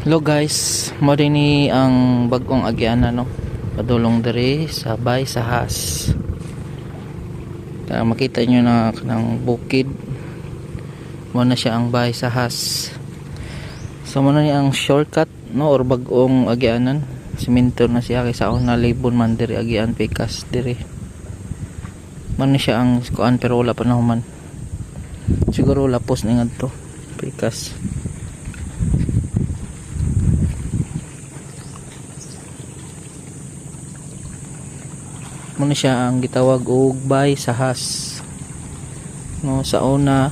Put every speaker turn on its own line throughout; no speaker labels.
Hello guys, mo din ni ang bagong agyanan no. Padulong diri sa bay sa has. Makita nyo na kanang bukid. Mo na siya ang bay sa has. So mo na ni ang shortcut no or bagong agyanan. Simento na siya kaysa una libon man diri agyan pikas diri. Mo na siya ang kuan pero wala pa nahuman. Siguro lapos ni ngadto pikas. Muna siya ang gitawag og bay sa has no. Sa unang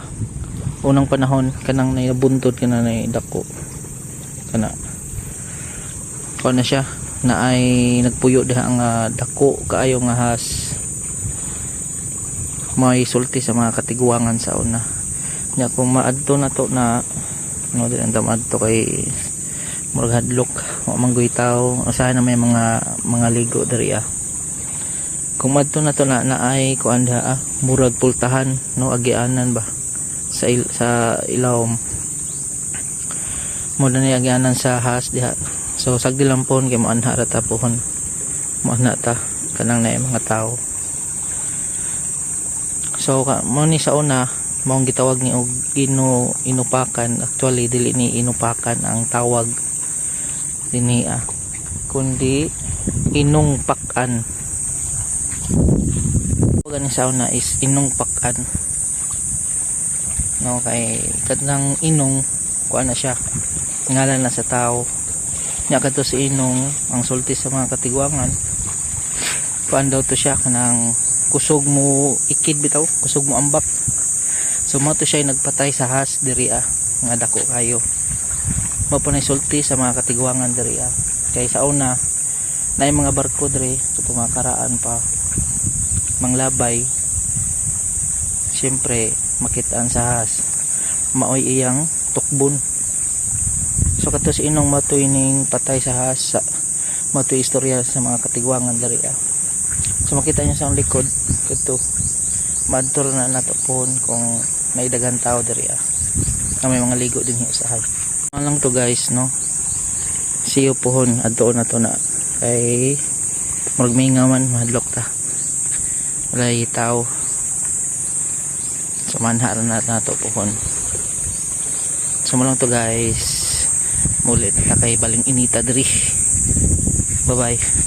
panahon kanang nabuntod kana na dako kana kuan na siya na ay nagpuyo diha ang dako kaayo nga has, may sulti sa mga katiguangan sa una nya. Kung maadto na to na no din ang adto kay murag hadlok wa manggoy tawo usahay na may mga ligo diri Kung madto na to na ay kuan diha murag pultahan no agianan ba sa ilawom mo na ni agianan sa has diha. So sagdi lang pon kay mo anha ra ta pohon mo anha ta kanang na mga tao. So mo ni sa una maong gitawag ni og inupakan. Actually dili ni inupakan ang tawag dinhi kundi inungpakan. Gani sa una is inungpakan no, kay kadang inong kuan na siya ngalan na sa tao nya kadto si inong ang sulti sa mga katiguangan kuan daw to siya kanang kusog mo ikid bitaw, kusog mo ambak. So mo to siya nagpatay sa has diri nga dako kayo mo po na sulti sa mga katiguangan diri kay sa una na mga barko diri ito mga karaan pa manglabay, siyempre makitaan sa has maoy iyang tukbon. So kato si inong matoy ning patay sa has matoy istorya sa mga katiguangan dari So makita nyo sa likod kato madtor na natapon kung naidagan tao dari na may mga ligo din sa hay. Ano lang to guys no, siyo pohon adto na to na kay murag mingaman mahadlok ta walay tao so manharan na to pohon. So mo lang to guys, mulit na kay baling inita diri. Bye bye.